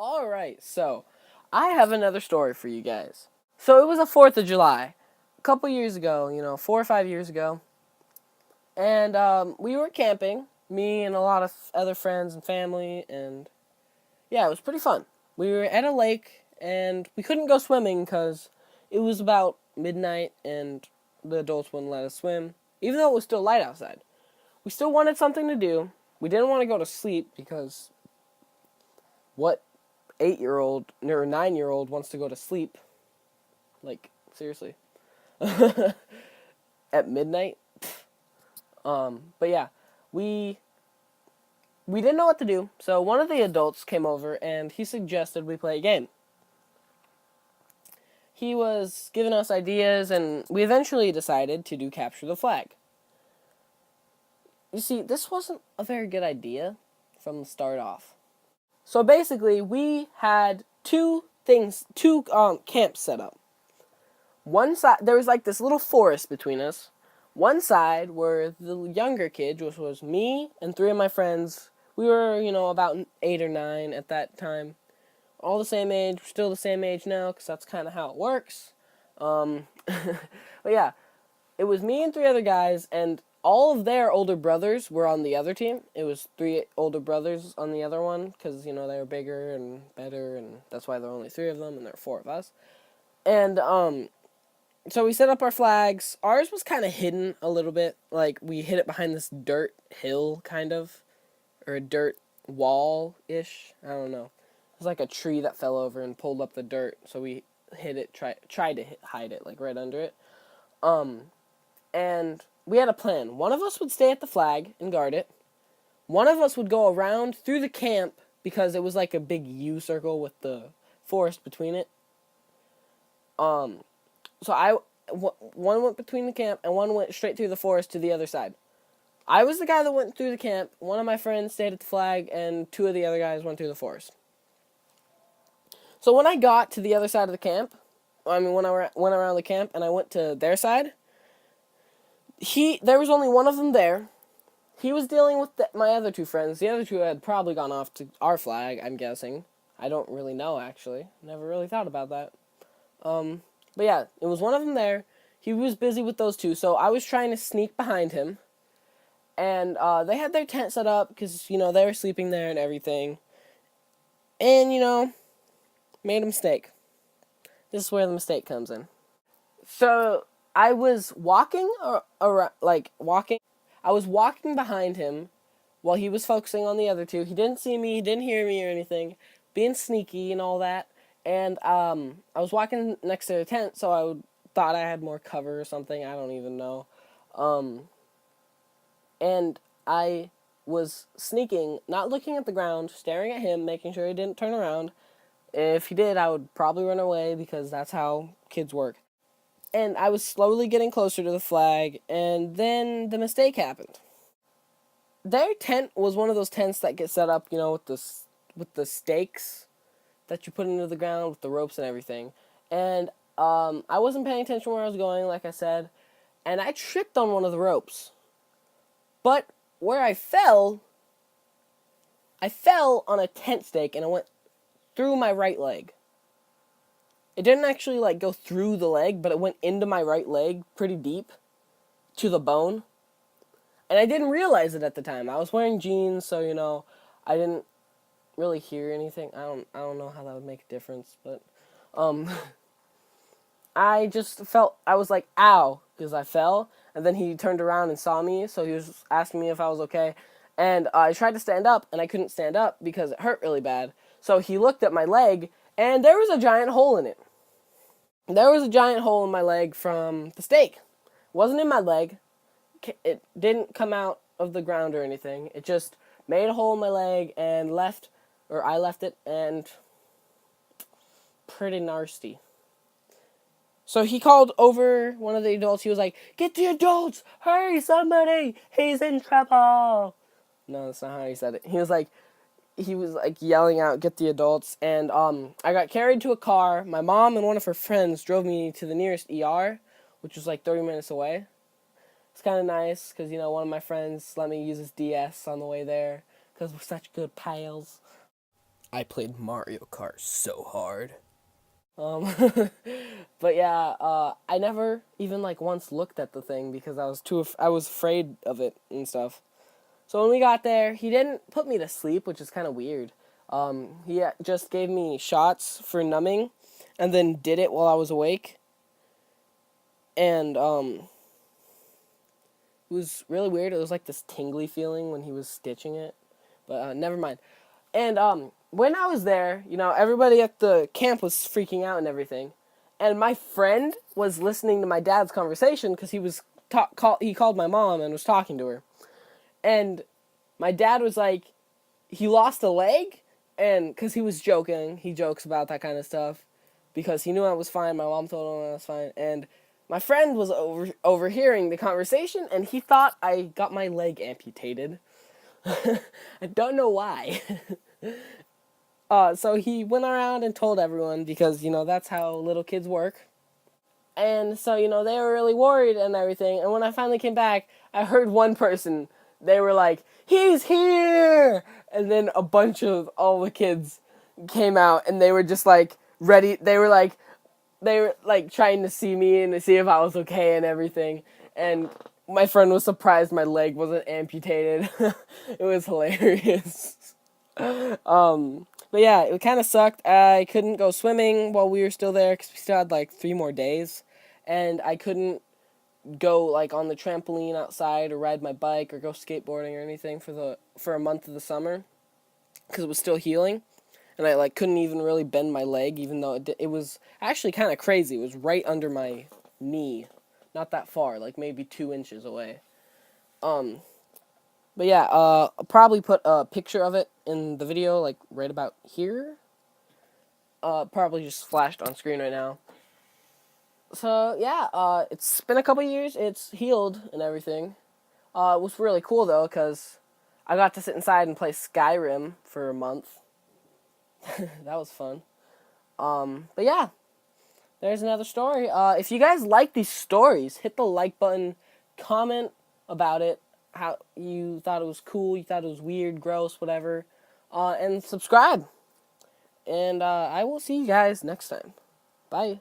Alright, so I have another story for you guys. So it was a 4th of July, a couple years ago, 4 or 5 years ago, and we were camping, me and a lot of other friends and family, and yeah, it was pretty fun. We were at a lake, and we couldn't go swimming because it was about midnight, and the adults wouldn't let us swim, even though it was still light outside. We still wanted something to do. We didn't want to go to sleep because what 8-year-old or 9-year-old wants to go to sleep? Like, seriously. At midnight? But yeah, we didn't know what to do, so one of the adults came over and he suggested we play a game. He was giving us ideas, and we eventually decided to do capture the flag. You see, this wasn't a very good idea from the start off. So basically, we had two camps set up. One side, there was like this little forest between us. One side were the younger kids, which was me and three of my friends. We were, about 8 or 9 at that time. All the same age. We're still the same age now, because that's kind of how it works. But yeah, it was me and three other guys, and all of their older brothers were on the other team. It was 3 older brothers on the other one, because, they were bigger and better, and that's why there were only 3 of them, and there were 4 of us. And, so we set up our flags. Ours was kind of hidden a little bit. Like, we hid it behind this dirt hill, kind of. Or a dirt wall-ish. I don't know. It was like a tree that fell over and pulled up the dirt. So we hid it, tried to hide it, like, right under it. And we had a plan. One of us would stay at the flag and guard it. One of us would go around through the camp, because it was like a big U circle with the forest between it. So one went between the camp, and one went straight through the forest to the other side. I was the guy that went through the camp. One of my friends stayed at the flag, and 2 of the other guys went through the forest. So when I got to the other side of the camp, when I went around the camp and I went to their side, there was only one of them there. He was dealing with my other 2 friends. The other 2 had probably gone off to our flag, I'm guessing. I don't really know, actually. Never really thought about that. But yeah, it was one of them there. He was busy with those 2, so I was trying to sneak behind him. And they had their tent set up because, they were sleeping there and everything. And, made a mistake. This is where the mistake comes in. So I was walking walking. I was walking behind him while he was focusing on the other 2. He didn't see me, he didn't hear me or anything, being sneaky and all that. And I was walking next to the tent, so thought I had more cover or something. I don't even know. And I was sneaking, not looking at the ground, staring at him, making sure he didn't turn around. If he did, I would probably run away, because that's how kids work. And I was slowly getting closer to the flag, and then the mistake happened. Their tent was one of those tents that get set up, with the stakes that you put into the ground with the ropes and everything. And I wasn't paying attention where I was going, like I said, and I tripped on one of the ropes. But where I fell on a tent stake, and it went through my right leg. It didn't actually, go through the leg, but it went into my right leg pretty deep, to the bone. And I didn't realize it at the time. I was wearing jeans, so, I didn't really hear anything. I don't know how that would make a difference, but, I just I was like, ow, because I fell, and then he turned around and saw me, so he was asking me if I was okay, and I tried to stand up, and I couldn't stand up because it hurt really bad, so he looked at my leg, and there was a giant hole in it. There was a giant hole in my leg from the stake. It wasn't in my leg. It didn't come out of the ground or anything. It just made a hole in my leg and I left it, and pretty nasty. So he called over one of the adults. He was like, "Get the adults! Hurry, somebody! He's in trouble!" No, that's not how he said it. He was like yelling out, "Get the adults!" And I got carried to a car. My mom and one of her friends drove me to the nearest ER, which was 30 minutes away. It's kind of nice because, one of my friends let me use his DS on the way there because we're such good pals. I played Mario Kart so hard. Um, but yeah, I never even like once looked at the thing because I was afraid of it and stuff. So when we got there, he didn't put me to sleep, which is kind of weird. He just gave me shots for numbing, and then did it while I was awake. And it was really weird. It was like this tingly feeling when he was stitching it, but never mind. And when I was there, you know, everybody at the camp was freaking out and everything, and my friend was listening to my dad's conversation because he called my mom and was talking to her, and my dad was like, he lost a leg, and because he was joking, he jokes about that kind of stuff, because he knew I was fine. My mom told him I was fine, and my friend was overhearing the conversation, and he thought I got my leg amputated. I don't know why. So he went around and told everyone because, you know, that's how little kids work. And so, you know, they were really worried and everything. And when I finally came back, I heard one person, they were like, he's here! And then a bunch of all the kids came out and they were just like ready. They were like trying to see me and to see if I was okay and everything. And my friend was surprised my leg wasn't amputated. It was hilarious. But yeah, it kind of sucked. I couldn't go swimming while we were still there because we still had like 3 more days, and I couldn't go like on the trampoline outside or ride my bike or go skateboarding or anything for a month of the summer because it was still healing, and I like couldn't even really bend my leg even though it was actually kind of crazy. It was right under my knee, not that far, like maybe 2 inches away. Um, but yeah, I'll probably put a picture of it in the video, like right about here. Probably just flashed on screen right now. So yeah, it's been a couple years. It's healed and everything. It was really cool though, cause I got to sit inside and play Skyrim for a month. That was fun. But yeah, there's another story. If you guys like these stories, hit the like button, comment about it, how you thought it was cool, you thought it was weird, gross, whatever, and subscribe. And I will see you guys next time. Bye.